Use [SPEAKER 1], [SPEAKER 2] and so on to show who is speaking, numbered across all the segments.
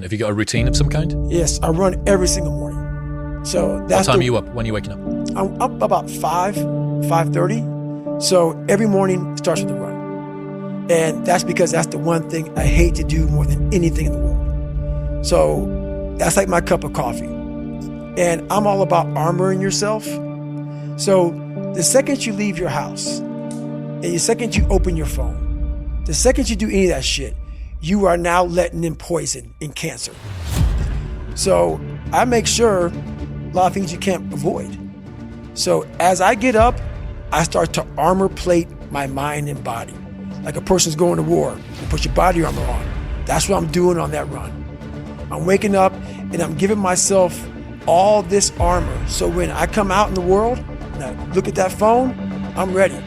[SPEAKER 1] Have you got a routine of some kind?
[SPEAKER 2] Yes, I run every single morning. So that's
[SPEAKER 1] what time are you up? When are you waking up?
[SPEAKER 2] I'm up about 5:30. So every morning starts with a run. And that's because that's the one thing I hate to do more than anything in the world. So that's like my cup of coffee. And I'm all about armoring yourself. So the second you leave your house, and the second you open your phone, the second you do any of that shit, you are now letting in poison and cancer. So I make sure a lot of things you can't avoid. So as I get up, I start to armor plate my mind and body. Like a person's going to war, you put your body armor on. That's what I'm doing on that run. I'm waking up and I'm giving myself all this armor. So when I come out in the world and I look at that phone, I'm ready.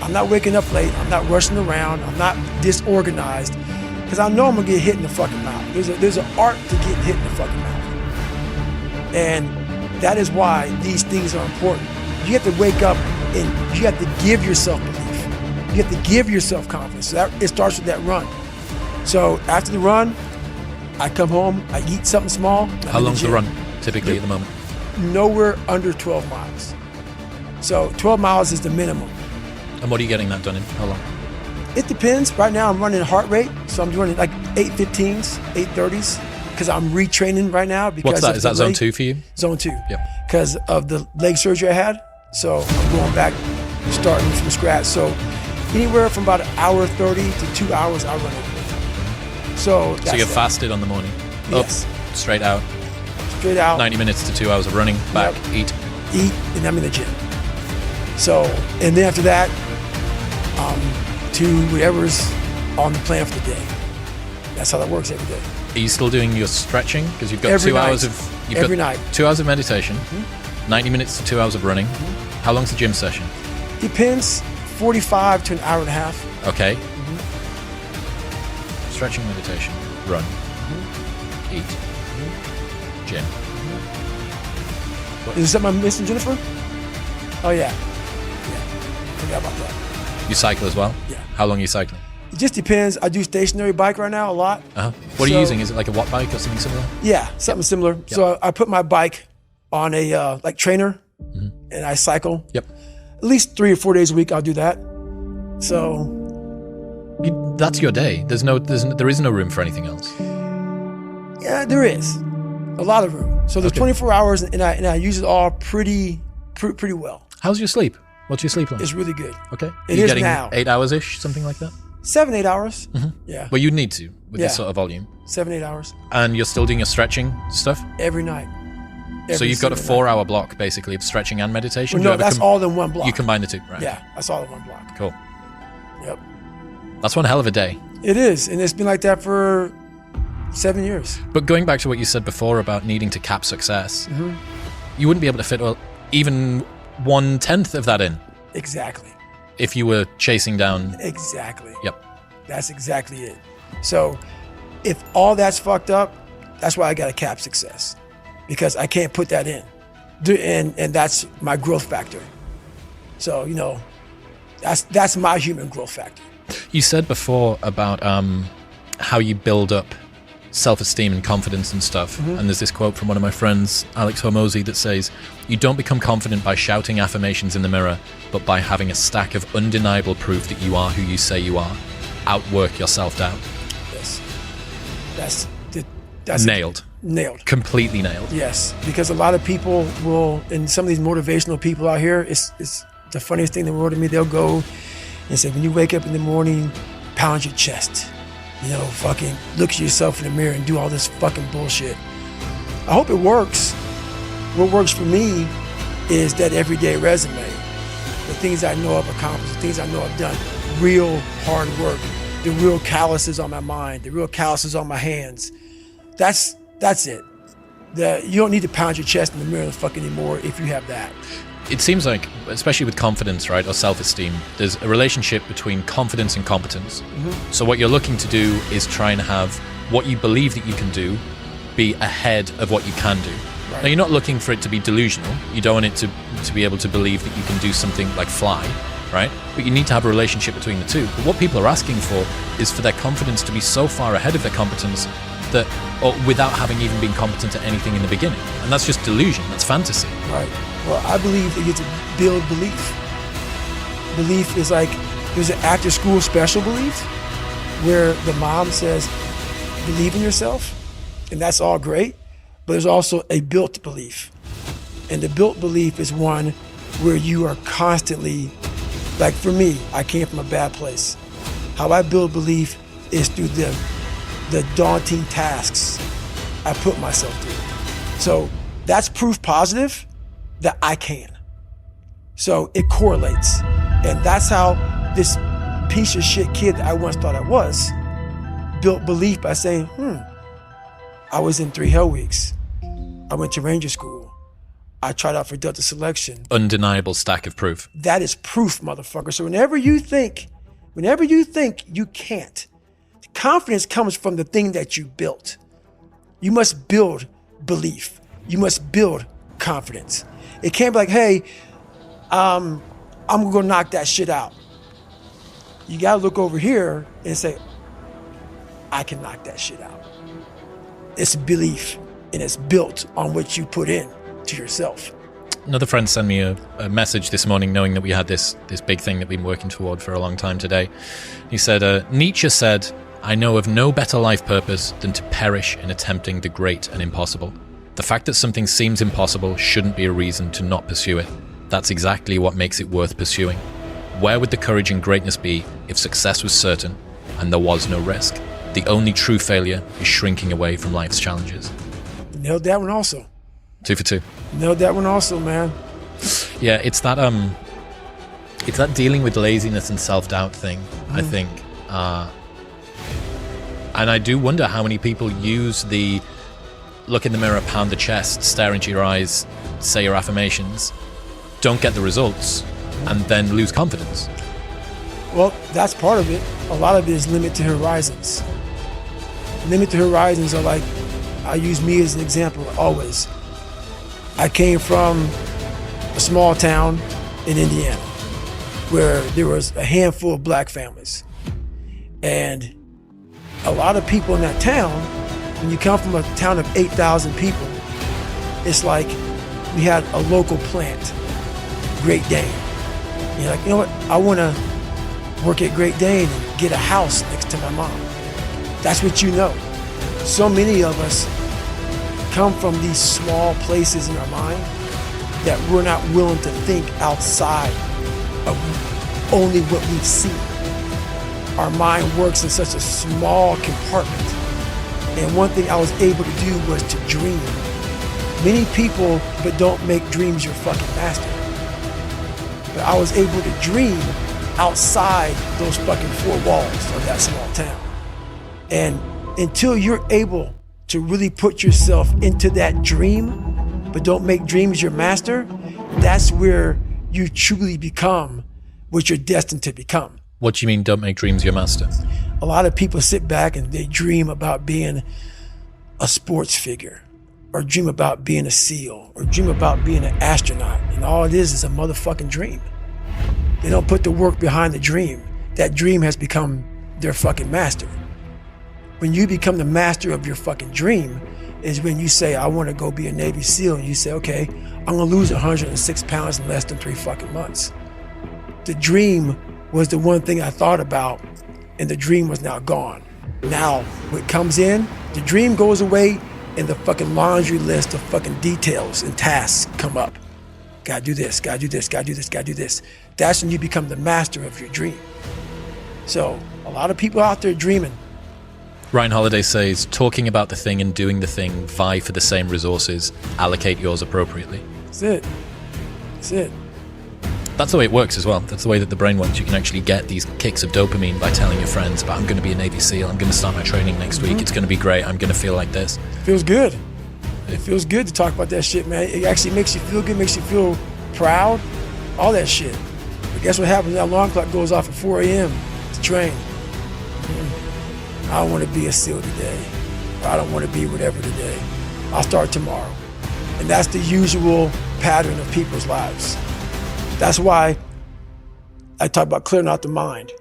[SPEAKER 2] I'm not waking up late. I'm not rushing around. I'm not disorganized. Because I know I'm gonna get hit in the fucking mouth. There's an art to getting hit in the fucking mouth. And that is why these things are important. You have to wake up and you have to give yourself belief. You have to give yourself confidence. So it starts with that run. So after the run, I come home, I eat something small.
[SPEAKER 1] How long's the run typically at the moment?
[SPEAKER 2] Nowhere under 12 miles. So 12 miles is the minimum.
[SPEAKER 1] And what are you getting that done in? How long?
[SPEAKER 2] It depends. Right now I'm running heart rate, so I'm doing like 8:15s, 8:30s, because I'm retraining right now. Because
[SPEAKER 1] what's that? Is that zone 2 for you?
[SPEAKER 2] Zone 2.
[SPEAKER 1] Yep.
[SPEAKER 2] Because of the leg surgery I had, so I'm going back, starting from scratch. So anywhere from about 1:30 to 2 hours, I run every day. So
[SPEAKER 1] you're fasted on the morning.
[SPEAKER 2] Yes.
[SPEAKER 1] Up, straight out.
[SPEAKER 2] Straight out.
[SPEAKER 1] 90 minutes to 2 hours of running. Back.
[SPEAKER 2] Yep. Eat, and I'm in the gym. So, and then after that, to whatever's on the plan for the day. That's how that works every day.
[SPEAKER 1] Are you still doing your stretching? Because you've got
[SPEAKER 2] every
[SPEAKER 1] 2
[SPEAKER 2] night.
[SPEAKER 1] hours of...
[SPEAKER 2] Every night.
[SPEAKER 1] 2 hours of meditation, 90 minutes to 2 hours of running. How long's the gym session?
[SPEAKER 2] Depends, 45 to an hour and a half.
[SPEAKER 1] Okay. Stretching, meditation, run, eat, gym.
[SPEAKER 2] Is there something I'm missing, Jennifer? Oh, yeah. Forgot about that.
[SPEAKER 1] You cycle as well?
[SPEAKER 2] Yeah.
[SPEAKER 1] How long are you cycling?
[SPEAKER 2] It just depends. I do stationary bike right now a lot.
[SPEAKER 1] What are you using? Is it like a watt bike or something similar?
[SPEAKER 2] Yeah, something similar. Yep. So I put my bike on a like trainer, and I cycle.
[SPEAKER 1] Yep.
[SPEAKER 2] At least 3 or 4 days a week. I'll do that. So
[SPEAKER 1] that's your day. There is no room for anything else.
[SPEAKER 2] Yeah, there is a lot of room. So there's 24 hours, and I use it all pretty well.
[SPEAKER 1] How's your sleep? What's your sleep like?
[SPEAKER 2] It's really good.
[SPEAKER 1] Okay.
[SPEAKER 2] It is now.
[SPEAKER 1] 8 hours-ish, something like that?
[SPEAKER 2] 7-8 hours. Yeah.
[SPEAKER 1] Well, you'd need to with this sort of volume.
[SPEAKER 2] 7-8 hours.
[SPEAKER 1] And you're still doing your stretching stuff?
[SPEAKER 2] Every night.
[SPEAKER 1] So you've got a 4-hour block, basically, of stretching and meditation?
[SPEAKER 2] Well, no, that's all in one block.
[SPEAKER 1] You combine the two, right?
[SPEAKER 2] Yeah, that's all in one block.
[SPEAKER 1] Cool.
[SPEAKER 2] Yep.
[SPEAKER 1] That's one hell of a day.
[SPEAKER 2] It is, and it's been like that for 7 years.
[SPEAKER 1] But going back to what you said before about needing to cap success, you wouldn't be able to fit even 1/10 of that in.
[SPEAKER 2] Exactly.
[SPEAKER 1] If you were chasing down...
[SPEAKER 2] Exactly.
[SPEAKER 1] Yep.
[SPEAKER 2] That's exactly it. So if all that's fucked up, that's why I got to cap success, because I can't put that in. And that's my growth factor. So, that's my human growth factor.
[SPEAKER 1] You said before about how you build up self-esteem and confidence and stuff. And there's this quote from one of my friends, Alex Hormozy, that says, "You don't become confident by shouting affirmations in the mirror, but by having a stack of undeniable proof that you are who you say you are. Outwork your self-doubt."
[SPEAKER 2] Yes. That's
[SPEAKER 1] nailed.
[SPEAKER 2] Nailed.
[SPEAKER 1] Completely nailed.
[SPEAKER 2] Yes, because a lot of people will, and some of these motivational people out here, it's the funniest thing in the world to me. They'll go and say, when you wake up in the morning, pound your chest. Fucking look at yourself in the mirror and do all this fucking bullshit. I hope it works. What works for me is that everyday resume. The things I know I've accomplished, the things I know I've done, real hard work, the real calluses on my mind, the real calluses on my hands. That's it. You don't need to pound your chest in the mirror fucking anymore if you have that.
[SPEAKER 1] It seems like, especially with confidence, right, or self-esteem, there's a relationship between confidence and competence. So what you're looking to do is try and have what you believe that you can do be ahead of what you can do. Right. Now, you're not looking for it to be delusional. You don't want it to be able to believe that you can do something like fly, right? But you need to have a relationship between the two. But what people are asking for is for their confidence to be so far ahead of their competence that, or without having even been competent at anything in the beginning. And that's just delusion. That's fantasy.
[SPEAKER 2] Right. Well, I believe that you get to build belief. Belief is like, there's an after school special belief where the mom says, believe in yourself, and that's all great, but there's also a built belief. And the built belief is one where you are constantly, like for me, I came from a bad place. How I build belief is through the daunting tasks I put myself through. So that's proof positive that I can. So it correlates. And that's how this piece of shit kid that I once thought I was built belief by saying, I was in 3 Hell Weeks. I went to Ranger School. I tried out for Delta Selection.
[SPEAKER 1] Undeniable stack of proof.
[SPEAKER 2] That is proof, motherfucker. So whenever you think you can't, the confidence comes from the thing that you built. You must build belief. You must build confidence. It can't be like, hey, I'm gonna go knock that shit out. You gotta look over here and say, I can knock that shit out. It's belief, and it's built on what you put in to yourself.
[SPEAKER 1] Another friend sent me a message this morning knowing that we had this big thing that we've been working toward for a long time today. He said, Nietzsche said, I know of no better life purpose than to perish in attempting the great and impossible. The fact that something seems impossible shouldn't be a reason to not pursue it. That's exactly what makes it worth pursuing. Where would the courage and greatness be if success was certain and there was no risk? The only true failure is shrinking away from life's challenges.
[SPEAKER 2] Nailed that one also.
[SPEAKER 1] 2 for 2.
[SPEAKER 2] Nailed that one also, man.
[SPEAKER 1] Yeah, it's that dealing with laziness and self-doubt thing, I think. And I do wonder how many people use the look in the mirror, pound the chest, stare into your eyes, say your affirmations, don't get the results, and then lose confidence.
[SPEAKER 2] Well, that's part of it. A lot of it is limited horizons. Limited horizons are like, I use me as an example always. I came from a small town in Indiana where there was a handful of black families. And a lot of people in that town, when you come from a town of 8,000 people, it's like we had a local plant, Great Dane. And you're like, you know what? I want to work at Great Dane and get a house next to my mom. That's what you know. So many of us come from these small places in our mind that we're not willing to think outside of only what we've seen. Our mind works in such a small compartment. And one thing I was able to do was to dream. Many people, but don't make dreams your fucking master. But I was able to dream outside those fucking 4 walls of that small town. And until you're able to really put yourself into that dream, but don't make dreams your master, that's where you truly become what you're destined to become.
[SPEAKER 1] What do you mean, don't make dreams your master?
[SPEAKER 2] A lot of people sit back and they dream about being a sports figure, or dream about being a SEAL, or dream about being an astronaut, and all it is a motherfucking dream. They don't put the work behind the dream. That dream has become their fucking master. When you become the master of your fucking dream is when you say, I want to go be a Navy SEAL, and you say, okay, I'm gonna lose 106 pounds in less than 3 fucking months. The dream was the one thing I thought about, and the dream was now gone. Now, what comes in, the dream goes away, and the fucking laundry list of fucking details and tasks come up. Gotta do this, gotta do this, gotta do this, gotta do this. That's when you become the master of your dream. So, a lot of people out there dreaming.
[SPEAKER 1] Ryan Holiday says, talking about the thing and doing the thing vie for the same resources, allocate yours appropriately.
[SPEAKER 2] That's it. That's it.
[SPEAKER 1] That's the way it works as well. That's the way that the brain works. You can actually get these kicks of dopamine by telling your friends about, I'm going to be a Navy SEAL, I'm going to start my training next week, it's going to be great, I'm going to feel like this.
[SPEAKER 2] Feels good. It feels good to talk about that shit, man. It actually makes you feel good, makes you feel proud, all that shit. But guess what happens? That alarm clock goes off at 4 a.m. to train. I don't want to be a SEAL today. Or I don't want to be whatever today. I'll start tomorrow. And that's the usual pattern of people's lives. That's why I talk about clearing out the mind.